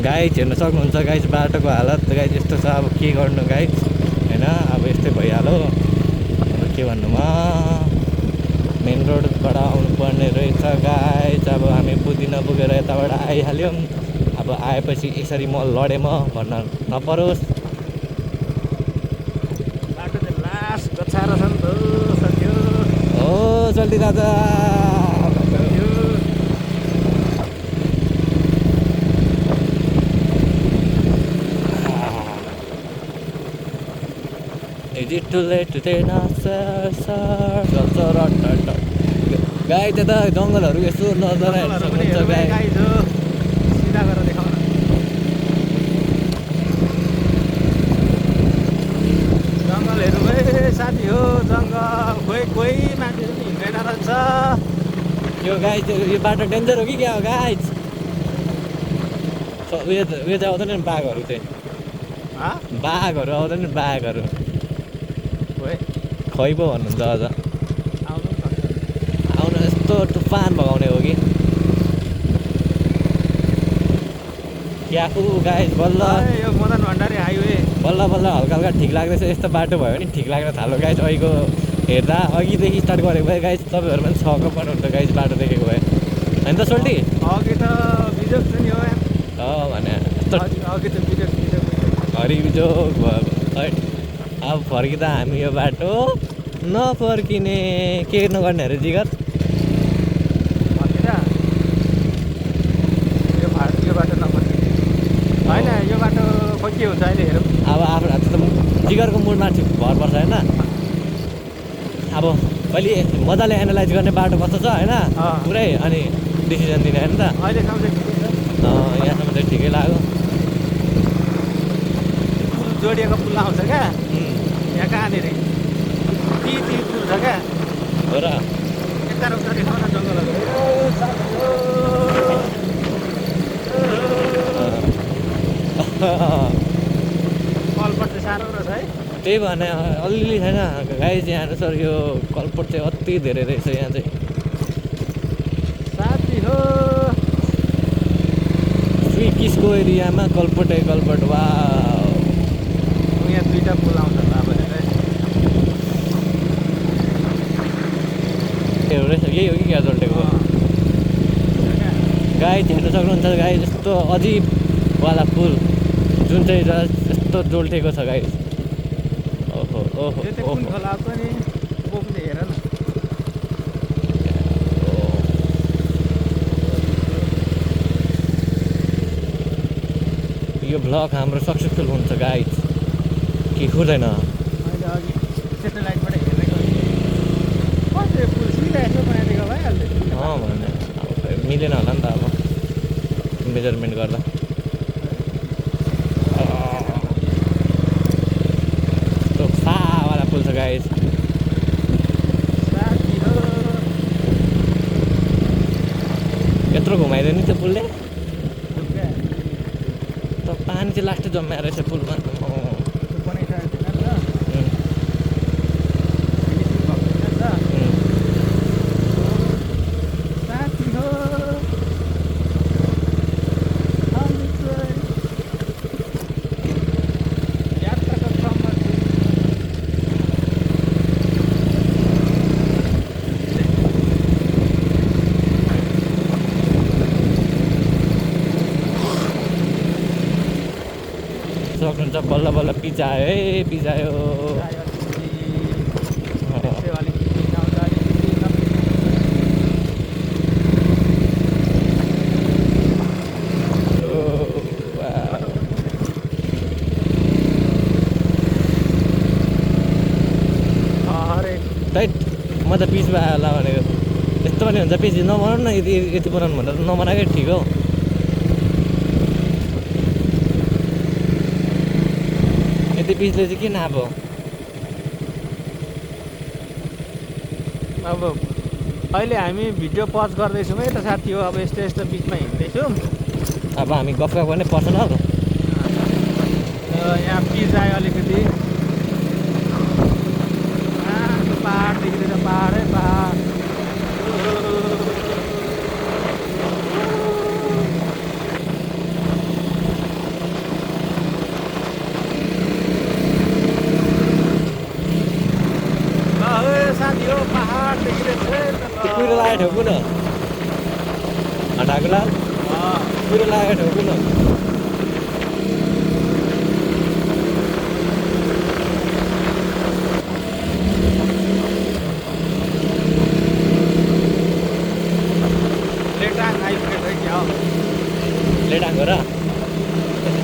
Guys हेर्न सक्नुहुन्छ guys बाटोको हालत गाइज यस्तो छ अब के गर्नु गाइज हैन अब यस्तै भइहाल्यो अब के भन्नु म मेन रोडबाट आउनु पर्ने रहेछ गाइज अब हामी बुद्धि नपुगेर यताबाट आइहाल्यौँ अब आएपछि यसरी म लडेँ म भन्न नपरोस् बाटो चाहिँ लास्ट गछाएर छ नि त सक्यो हो चल्ती दादा Is it too late to take answer, गाई त्यता जङ्गलहरू यसो नजर हेर्न सक्नुहुन्छ गाई गाई छ सिधा गरेर देखाउन जङ्गलहरू है साथी हो जङ्गल कोही मान्छेहरू पनि हिँड्दैन रहेछ यो गाई यो बाटो डेन्जर हो कि क्या हो गाई उयो चाहिँ आउँदैन नि बाघहरू चाहिँ बाघहरू आउँदैन नि बाघहरू खै पो भन्नुहुन्छ अझ आउनु यस्तो तुफान भगाउने हो कि क्याफु गाइस बल्ल यो मदन भण्डारी हाइवे बल्ल बल्ल हल्का हल्का ठिक लाग्दैछ यस्तो बाटो भयो भने ठिक लाग्न थाल्यो गाइस अहिलेको हेर्दा अघिदेखि स्टार्ट गरेको भए गाइस तपाईँहरू पनि छक्क पर्नुहुन्छ गाइस बाटो देखेको भए होइन त सोल्टी अघि त बिजोग थियो नि हो भने अघि त बिजोग हरिजोग भयो अब फर्किँदा हामी यो बाटो नफर्किने के नगर्ने अरे जिगर फर्किँदा यो बाटो नफर्किने होइन यो बाटो खोइ के हुन्छ अहिले हेरौँ अब आफ्नो हात त जिगरको मुडमा भर पर्छ होइन अब कहिले मजाले एनालाइज गर्ने बाटो कस्तो छ होइन पुरै अनि डिसिजन दिने होइन त अहिलेसम्म चाहिँ ठिकै छ यहाँसम्म चाहिँ ठिकै लाग्यो पुल जोडिएको पुल आउँछ क्या यहाँ कहाँनिर ती पुल छ क्या हो र यता उता देखाउन जङ्गलहरू कलपट चाहिँ साह्रो रहेछ है त्यही भने अलिअलि छैन गाई चाहिँ यहाँ सर यो कलपट चाहिँ अति धेरै रहेछ यहाँ चाहिँ साथी हो किसको एरियामा कलपटै कलपट वा यहाँ दुईवटा पुल आउँछ रहेछ यही हो कि क्या जोल्टेको गाई हेर्न सक्नुहुन्छ गाई यस्तो अजिबवाला पुल जुन चाहिँ यस्तो जोल्टेको छ गाई ओहो ओहो हेर न यो भ्लग हाम्रो सक्सेसफुल हुन्छ गाई कि हुँदैन अहिले अघि सेटेलाइटबाट हेरेको पुल सिधा यसो बनाइदिएको भइहाल्यो भने मिलेन होला नि त अब मेजरमेन्ट गर्दा यस्तो फावाला पुल छ गाइस यत्रो घुमाइदियो नि त्यो पुलले त पानी चाहिँ लास्टै जम्माएर रहेछ पुलमा सक्नुहुन्छ बल्ल बल्ल पिजायो है पिजायो म त पिच भयो होला भनेको यस्तो पनि हुन्छ पिच नबनाउनु न यति बनाउनु भन्दा त नबनाएकै ठिक हो यति पिचले चाहिँ किन अब अहिले हामी भिडियो पज गर्दैछौँ है त साथी हो अब यस्तो यस्तो बिचमा हिँड्दैछौँ अब हामी गफ गर्ने पर्सनल यहाँ पिच आयो अलिकति पहाड देखिँदैछ पहाडै पहाड लाग्यो ठोक्नु न ढाकुलाल कुरो लाग्यो ठोक्नु न लेटाङ आइपुगेछ क्या हो लेटाङ हो र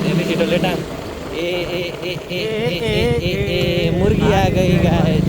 यति छिटो लेटाङ ए ए ए ए ए ए ए मुर्गी आ गई गाइस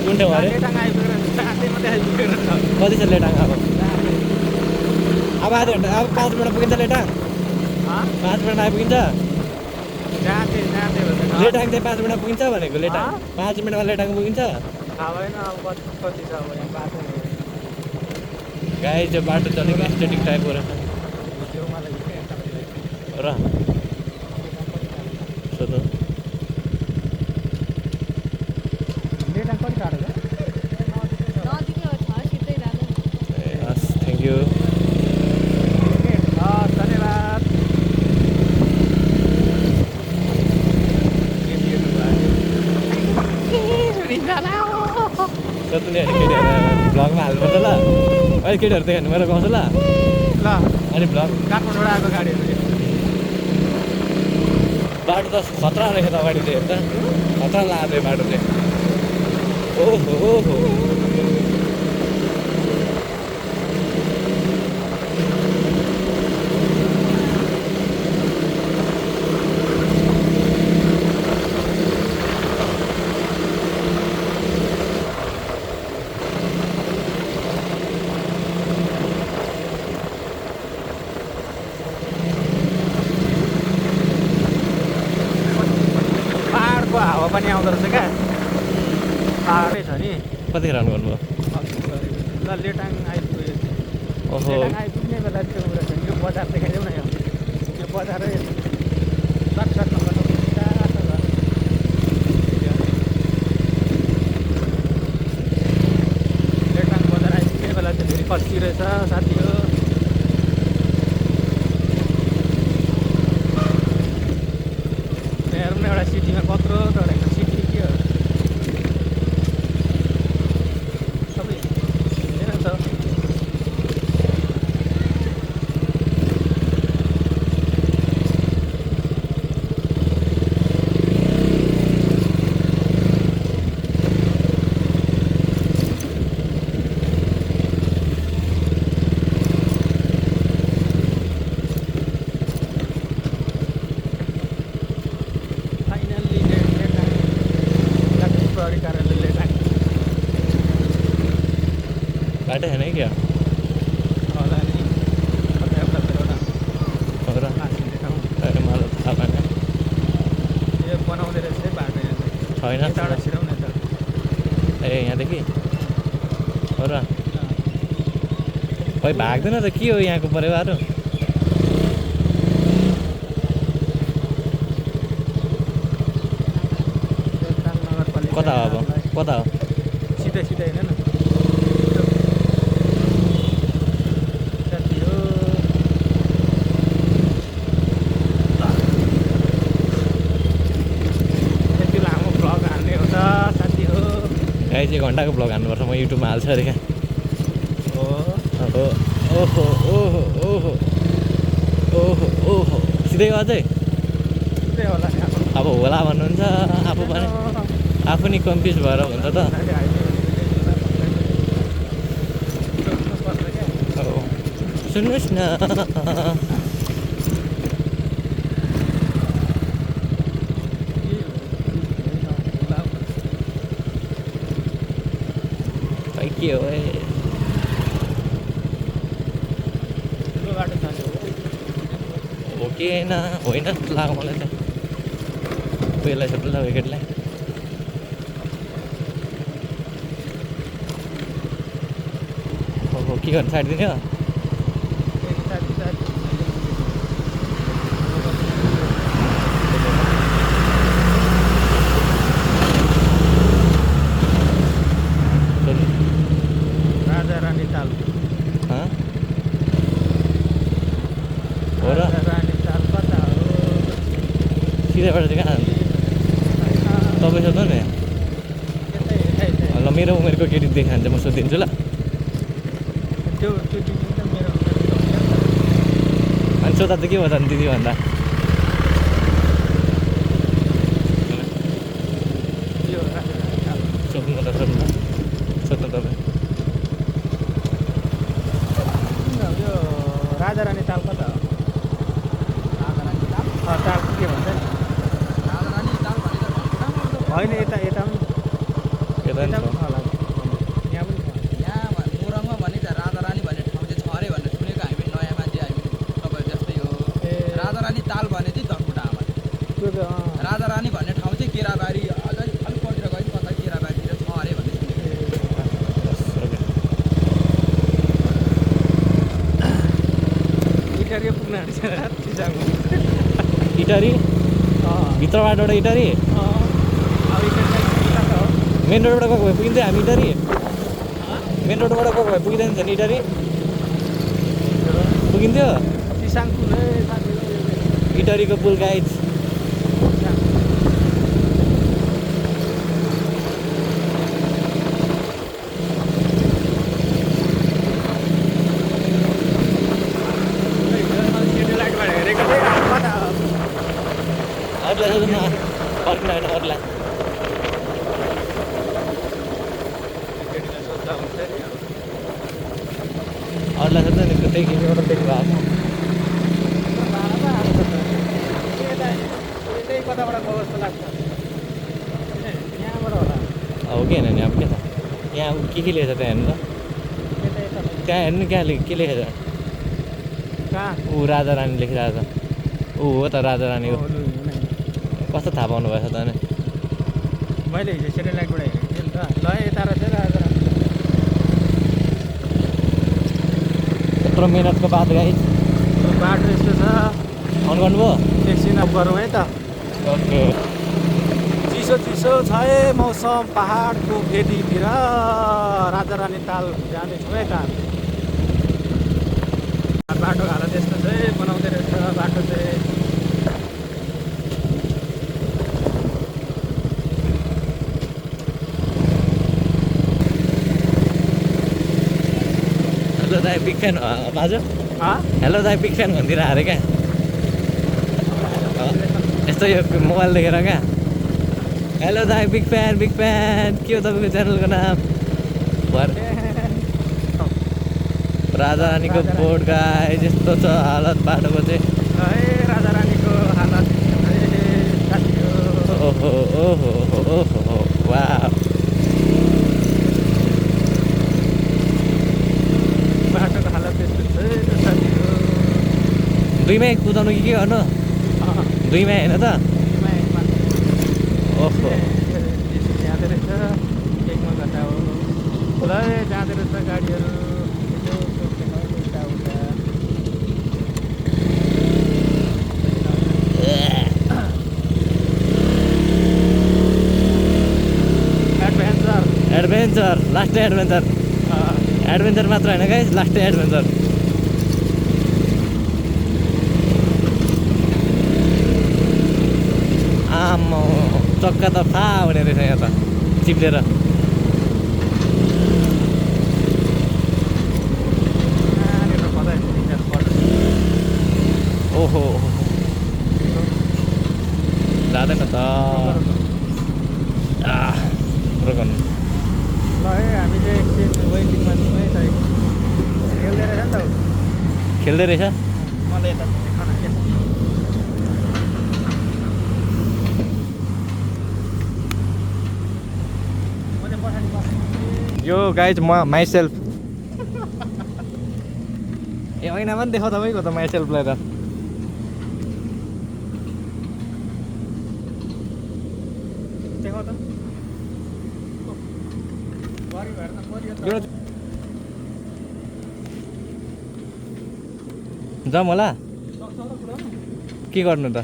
कुन ठाउँ अरे कति छ लेटाङ अब आधा घन्टा अब 5 मिनट पुगिन्छ लेटाङ 5 मिनट आइपुगिन्छ लेटाङ चाहिँ 5 मिनट पुगिन्छ भनेको लेटाङ 5 मिनटमा लेटाङ पुगिन्छ गाई त्यो बाटो त अलिक एस्थेटिक टाइपको रहेछ र सोध्नु ए हस् थ्याङ्क यू सोध्नु नि केटीहरू भ्लगमा हाल्नुपर्छ ल अहिले केटीहरू देख्यो भने मेरो गाउँछ ल अनि भ्लग काठमाडौँबाट आएको गाडीहरू बाटो त खतरा रहेछ त अगाडि चाहिँ हेर्दा खतरा लाग्यो बाटो चाहिँ ओहो ओहो हावा पनि आउँदो रहेछ क्या पाहाडै छ नि कतिखेर रन गर्नुभयो ल लेटाङ आइपुग्यो ओहो लेटाङ आइपुग्ने बेला त्यो रहेछ यो बजार देखाइदेऊ न यो बजारै सकसकमा लेटाङ बजार आइपुग्ने बेला चाहिँ फेरि कच्ची रहेछ साथी हो हेरौँ न एउटा सिटीमा कत्रो चढेको सिटी के हो सबै हेर त बाटो छैन क्या होला नि र मलाई थाहा भएन यो बनाउँदै रहेछ है बाटो छैन टाढा छिराउ न त ए यहाँदेखि हो र खै भाग्दैन त के हो यहाँको परिवार कता हो अब कता हो सिधै सिधै होइन गाई चाहिँ घन्टाको भ्लग हान्नुपर्छ म युट्युबमा हाल्छु अरे क्या ओहो ओहो ओहो ओहो ओहो ओहो सिधै अझै अब होला भन्नुहुन्छ आफू पनि आफू नि कन्फ्युज भएर हुन्छ त सुन्नुहोस् न के हो हो कि होइन होइन जस्तो लाग्यो मलाई त उयोलाई छ ल विकेटलाई ओहो के गर्नु छाडिदिने हो राजा रानी ताल हँ? हो र राजा रानी ताल कता हो सिधैबाट चाहिँ कहाँ जान्छ तपाईँ सोध्नु नि ल मेरो उमेरको केटी देखान्छ म सोधिदिन्छु ल त्यो दिदी त मेरो अनि सोद्धा त के भयो त अनि दिदी भन्दा यो राजा रानी ताल सोध्नु त सोध्नु तपाईँ यो राजा रानी ताल कता हो राजा रानी ताल ताल के भन्छ नि राजा रानी ताल भनेर होइन यता यता पनि यता नि छ होला यहाँ पनि छ यहाँ मोरङमा भने त राजा रानी भन्ने ठाउँ चाहिँ छ अरे भनेर सुनेको हामी नयाँ मान्छे हामी तपाईँहरू जस्तै हो ए राजा रानी ताल भने चाहिँ धनकुटा आमा त्यो त राजा रानी भन्ने ठाउँ चाहिँ केराबारी अलिक परतिर गयो कता केराबारीतिर छ अरे भन्ने सुनेको इटारी पुग्न आँट्छ चिसाङको इटरी भित्रबाट एउटा इटरी अब इटारी कता हो मेन रोडबाट गएको भए पुगिन्थ्यो हामी इटरी मेन रोडबाट गएको भए पुगिँदैन थियो नि इटरी पुगिन्थ्यो चिसाङ पुग्ने साथी इटरीको पुल गाइड सेटेलाइटबाट हेरेको थिएँ कता हो अरूलाई सोध्नु न फर्किन होइन अरूलाई केटीलाई सोध्दा हुन्छ नि अब अरूलाई सोध्नु नि त्यही किसिमबाट देख्नु भएको यतै कताबाट गएको जस्तो लाग्छ यहाँबाट होला हो कि होइन नि अब के छ यहाँ के लेखेछ त्यहाँ हेर्नु त यता यता त्यहाँ हेर्नु क्या के लेखेछ कहाँ ऊ राजा रानी लेखिरहेको छ ऊ हो त राजा रानी हो कस्तो थाहा पाउनु भएछ त अनि मैले हिजो सेटेलाइटबाट हेरेको थिएँ नि त ल यता रहेछ राजा रानी यत्रो मिहिनेतको बाद गाइड बाटो यस्तो छ अन गर्नुभयो एकछिन अब गरौँ है त ओके चिसो चिसो छ है मौसम पहाडको फेदीतिर राजा रानी ताल जाँदैछौँ है त बाटोको हालत यस्तो चाहिँ बनाउँदै रहेछ बाटो चाहिँ हेलो दाइ बिग फ्यान बाजु हेलो दाइ बिग फ्यान भनिदिएर अरे क्या यस्तो यो मोबाइल देखेर क्या हेलो दाइ बिग फ्यान के हो तपाईँको च्यानलको नाम भर राजा रानीको बोर्ड गाई यस्तो छ हालत बाटोको चाहिँ है राजा रानीको हालत साथीहरू ओहो ओहो ओहो वा बाटोको हालत यस्तो छ साथीहरू दुईमै कुदाउनु कि के गर्नु दुईमै होइन त ओहो जाँदो रहेछ एकमा घन्टा हो ल जाँदो रहेछ गाडीहरू उता एडभेन्चर लास्टै एडभेन्चर मात्र होइन गाइस लास्टै एडभेन्चर आम्मा चक्का त फा हुने रहेछ यहाँ त चिप्लेर ओहो जाँदैन त रोकनु ल है हामी चाहिँ एकछिन वेटिङमा छौँ है त खेल्दै रहेछ नि त खेल्दै रहेछ मलाई यता देखाउन के यो गाइज म माइसेल्फ ए होइन पनि देखाउ तपाईँको त माइसेल्फलाई त देखाउ त गरी भएर त परियो त यो जाउँ होला के गर्नु त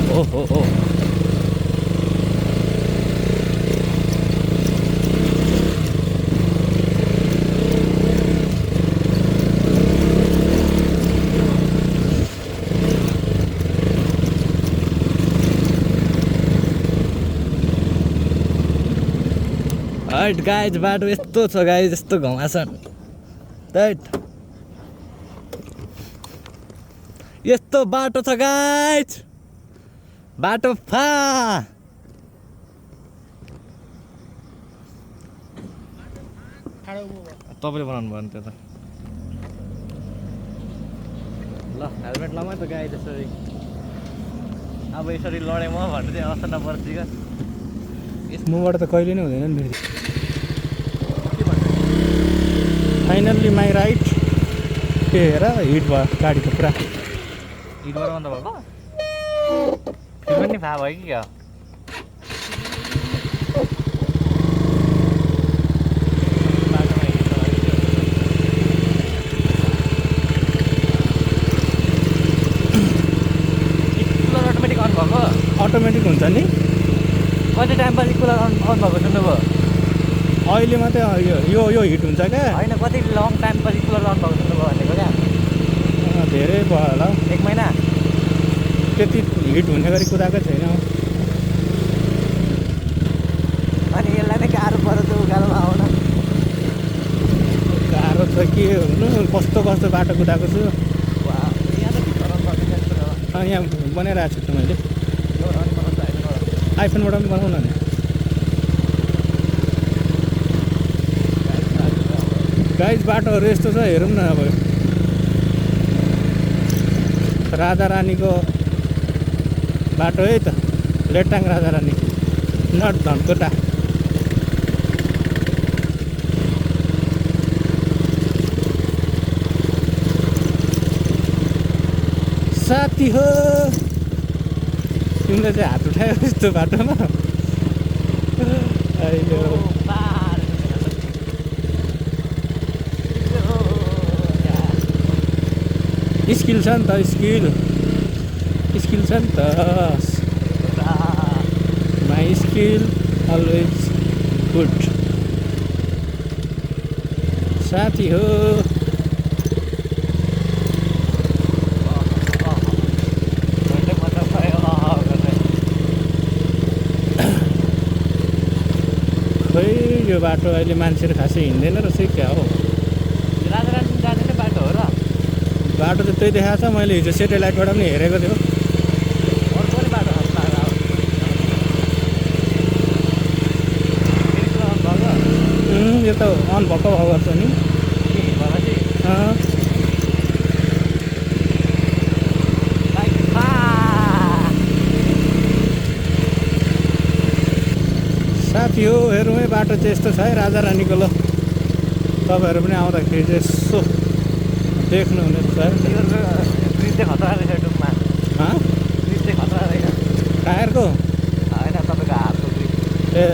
ओ हाइट गाइज बाटो यस्तो छ गाइज यस्तो घमासान हाइट यस्तो बाटो छ गाइज बाटो फा तपाईँले बनाउनु भयो नि त्यो त ल हेलमेट लगाउँ त गाइज यसरी अब यसरी लडेँ म भन्ने चाहिँ अवस्था नपर्छ क्या मबाट त कहिले नै हुँदैन नि फेरि फाइनल्ली माई राइट के हेर हिट भयो गाडी त पुरा हिट गरेर अन्त भएको फिल्म पनि थाहा भयो कि क्या अटोमेटिक अन भएको अटोमेटिक हुन्छ नि कति टाइमपछि कुलर अन भएको सुन्नुभयो अहिले मात्रै यो हिट हुन्छ क्या होइन कति लङ टाइमपछि कुलर अन भएको सुन्नुभयो भनेको क्या धेरै भयो होला 1 महिना त्यति हिट हुने गरी कुदाएको छैन अनि यसलाई नै गाह्रो पऱ्यो त्यो उकालोमा आउन गाह्रो छ के हुनु कस्तो कस्तो बाटो कुदाएको छु यहाँ त भित्र पर्छ यहाँ बनाइरहेको छु त मैले आइफोनबाट पनि बनाउन नि गाइज बाटोहरू यस्तो छ हेरौँ न अब राधा रानीको बाटो है त लेटाङ राधा रानी नट धनकोटा साथी हो तिमीले चाहिँ हात उठायो यस्तो बाटोमा अहिले स्किल छ नि त स्किल छ नि त माई स्किल अलवेज गुड साथी हो खै यो बाटो अहिले मान्छेहरू खासै हिँड्दैन रहेछ क्या हो राजारानी जाने नै बाटो हो र बाटो त त्यही देखाएको छ मैले हिजो सेटेलाइटबाट पनि हेरेको थियो अर्को पनि बाटो यो त अन भएको भएको छ नि साथी हो हेरौँ है बाटो चाहिँ यस्तो छ है राजा रानीको ल तपाईँहरू पनि आउँदाखेरि चाहिँ यसो देख्नु हुने छ ब्रिज चाहिँ खतरा रहेछ टुकमा ब्रिज चाहिँ खतरा रहेछ टायरको होइन तपाईँको हातको ब्रिज ए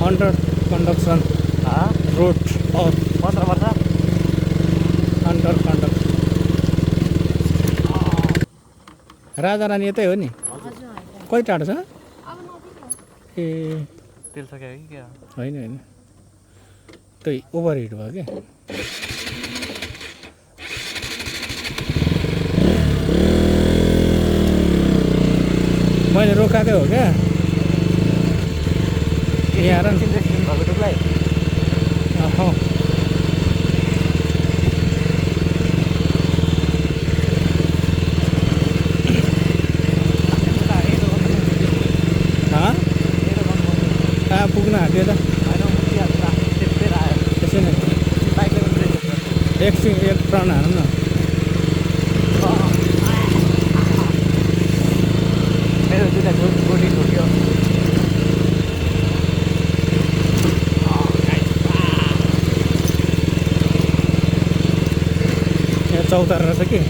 अन्डर कन्स्ट्रक्सन रोड 15 वर्ष अन्डर कन्स्ट्रक्सन राजा रानी यतै हो नि कति टाढो छ ए तेल सक्यो कि क्या होइन त्यही ओभर हिट भयो क्या मैले रोकाएकै हो क्या यहाँ र भएको टुकलाई पुग्न आँट्यो त त्यसै नै एक टर्न हारौँ न मेरो दुईवटा गोटी ठोक्यो चौतारा रहेछ कि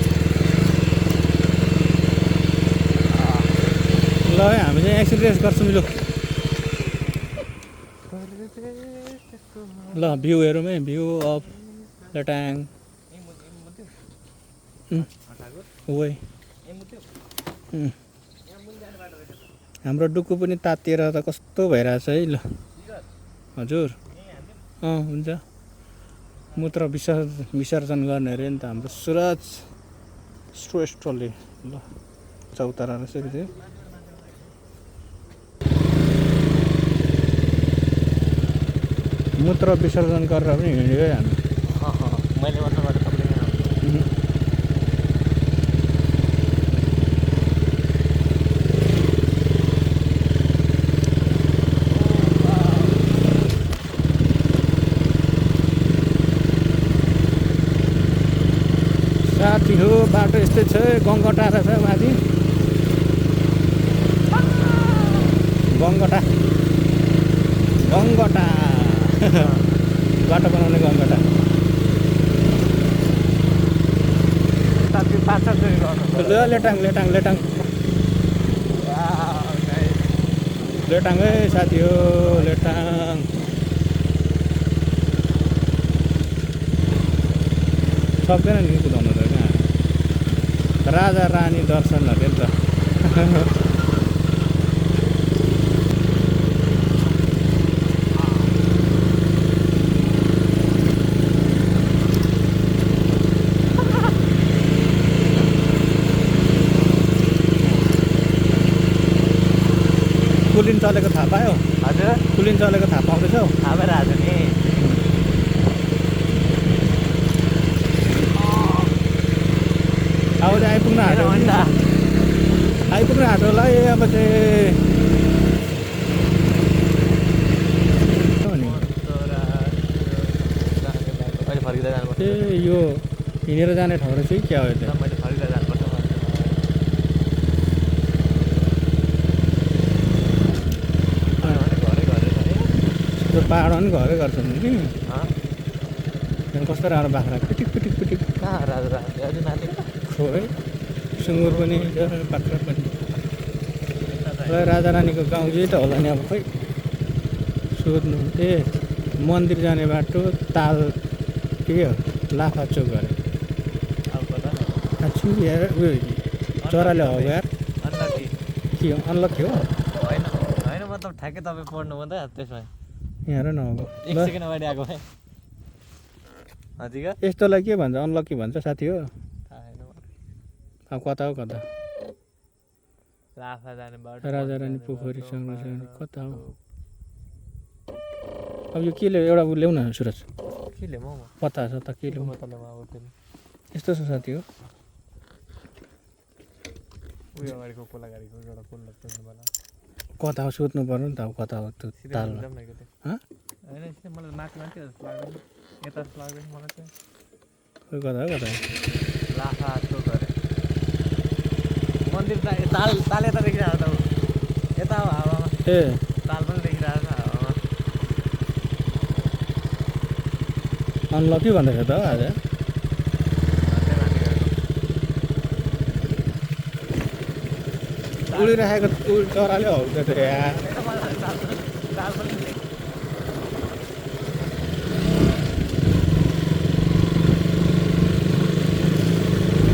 ल है हामी चाहिँ एकछिन रेस्ट गर्छौँ लु ल भ्यू हेरौँ है भ्यू अफ लटाङ ओइ हाम्रो डुकु पनि तातिएर त कस्तो भइरहेछ है ल हजुर हुन्छ मूत्र विसर्जन गर्ने अरे नि त हाम्रो सुरज श्रेष्ठले ल चौतारा रहेछ कि त्यो मूत्र विसर्जन गरेर पनि हिँड्यो है हामी मैले मात्रबाट तपाईँले साथी हो बाटो यस्तै छ गङ्गटा रहेछ माथि गङ्गटा बाटो बनाउने गङ्गटा साथी 5-7 जोडी गर्नु ल लेटाङ है साथी हो लेटाङ सक्दैन नि कुदाउनु त कहाँ राजा रानी दर्शन अरे नि त कुलिन चलेको थाहा पायो हजुर कुलिन चलेको थाहा पाउँदैछौ हामेर आज नि अब चाहिँ आइपुग्न आँट्यो होला है अब चाहिँ अहिले फर्किँदै जानुपर्छ ए यो हिँडेर जाने ठाउँ रहेछ कि क्या हो त्यो मैले फर्किँदै जानुपर्छ त्यो पाहाडमा पनि घरै गर्छन् कि त्यहाँदेखि कस्तो राम्रो बाख्रा पिटिक कहाँ राजा अझै माथि खोइ सुँगुर पनि बाख्रा पनि र राजा रानीको गाउँ यही त होला नि अब खोइ सोध्नु ए मन्दिर जाने बाटो ताल के हो लाफा चोक गरे अब कता छु यार उयो चराले हो यार अनलकी के हो अनलकी हो होइन मतलब ठ्याक्कै तपाईँ पढ्नु मात्रै त्यसमा यहाँ र नहो 1 सेकेन्ड अगाडि आएको भए हजुर यस्तोलाई के भन्छ अनलकी भन्छ साथी हो थाहा छैन अब कता हो कता लाफा जाने बाटो राजा रानी पोखरी संरक्षण कता हो अब यो के एउटा ल्याउ न सुरज के ल्याउँ म पत्ता छ त के ल्याउ मतलब आउँथ्यो नि यस्तो छ साथी हो उयो अगाडिको कोला गाडीको एउटा कोला सोध्नु पर्ला कता हो सोध्नु पर्यो नि त अब कता हो त्यो तालमा जाऊँ न के त्यो होइन यस्तै मलाई माथि माथि जस्तो लाग्दैन यता जस्तो लाग्दैन मलाई चाहिँ खोइ कता हो कता हो लाफा चोक अरे मन्दिर ताल यता देखिरहेको त यता हो हावामा ए ताल पनि देखिरहेको छ हावामा अनलकी भन्दैछ त आज उडिरहेको चराले हौ त्यो यार ताल पनि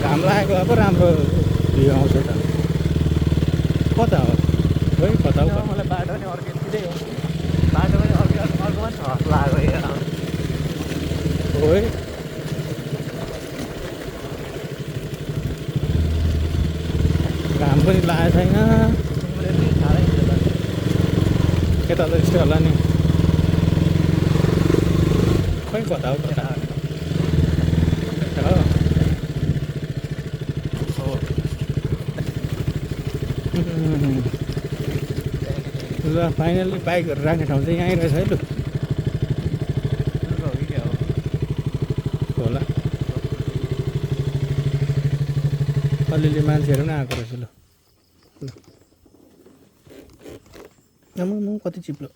घाम लागेको अब राम्रो भ्यू आउँछ त कता हो खोइ कता हो मलाई बाटो पनि अर्कै हो बाटो पनि अर्कोमा छ लाग्यो खोइ घाम पनि लागेको छैन यता त यस्तै होला नि खोइ कता हो कता हो ल फाइनल्ली बाइकहरू राख्ने ठाउँ चाहिँ यहीँ रहेछ है लु होला अलिअलि मान्छेहरू पनि आएको रहेछ ल म कति चिप्लो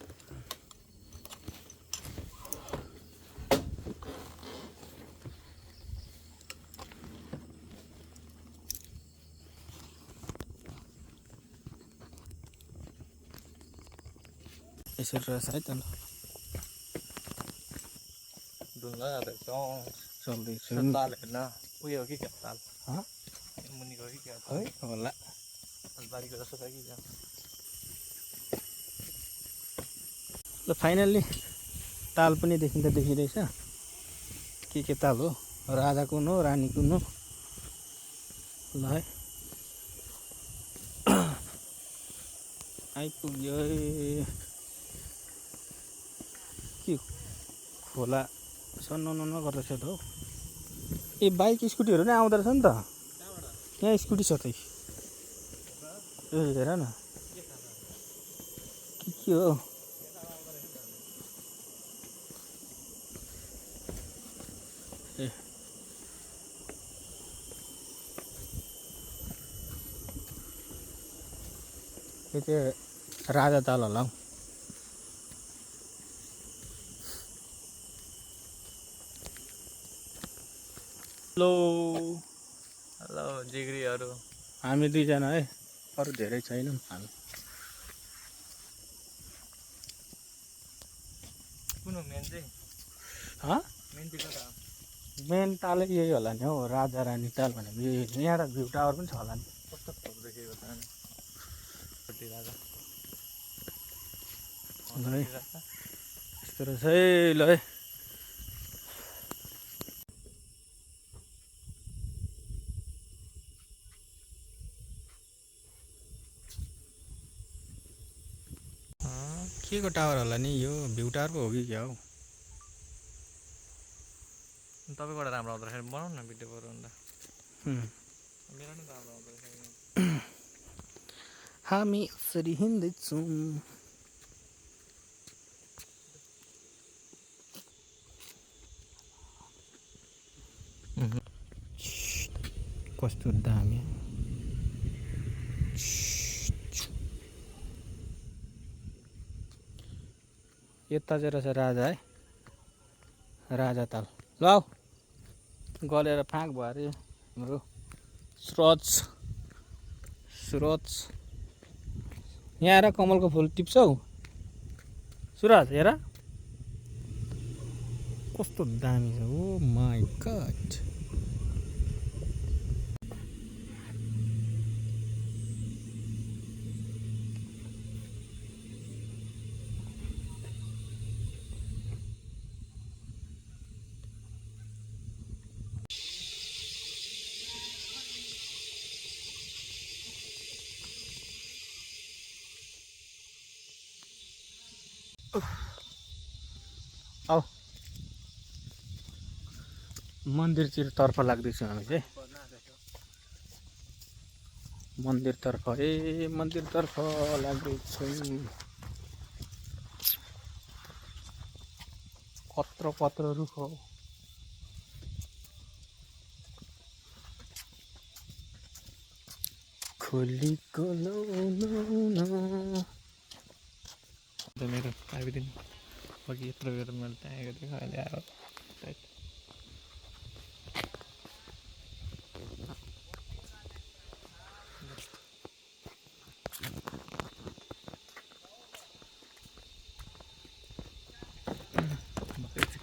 यसरी रहेछ है त ल ढुङ्गा जाँदैछ चल्दैछु ताल हेर्न उयो हो कि क्या ताल हँ? मुनिको हो कि क्या है होला बारीको जस्तो छ कि क्या ल फाइनल्ली ताल पनि देखिँदैछ के ताल हो राजा कुन हो रानी कुन हो ल है आइपुग्यो के खोला सन्न गर्दैछ त हौ ए बाइक स्कुटीहरू नै आउँदो रहेछ नि त यहाँ स्कुटी छ त ए हेर न के हो ए यो चाहिँ राजा ताल होला हौ हेलो हेलो जिग्रीहरू हामी दुईजना है अरू धेरै छैनौँ हामी कुन हो मेन चाहिँ हँ मेन चाहिँ कता हो मेन तालै यही होला नि हौ राजा रानी ताल भनेको यहाँ भ्यू टावर पनि छ होला नि कस्तो फोटो देखेको त अनि छोटी राजा है यस्तो रहेछ है ल है के को टावर होला नि यो भ्यू टावर पो हो कि क्या हौ तपाईँबाट राम्रो आउँदो रहेछ बनाउनु न भिडियो बरु अन्त मेरो नि राम्रो आउँदो रहेछ हामी यसरी हिँड्दैछौँ कस्तो दामी यता चाहिँ रहेछ राजा है राजा ताल ल आऊ गलेर फाँक भयो अरे हाम्रो सुरज यहाँ आएर कमलको फुल टिप्छौ सुरज हेर कस्तो दामी छ ओ माई गॉड औ मन्दिरतिरतर्फ लाग्दैछौँ हामी चाहिँ मन्दिरतर्फ मन्दिरतर्फ लाग्दैछौँ कत्रो रुख हो खोलीको मेरो आइदिनु अघि यत्रो बेर मैले टाँगेको थिएँ अहिले आयो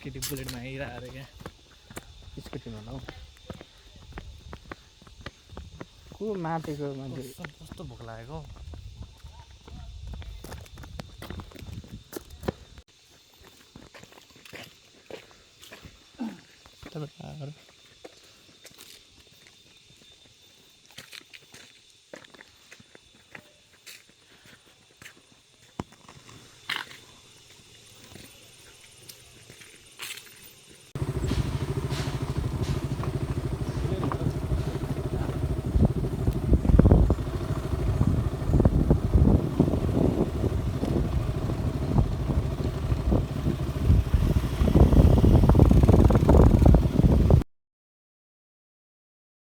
केटी बुलेटमा आइरहेको अरे क्या स्कुटीमा हौ को माटेको मान्छे कस्तो भोक लागेको तपाईँ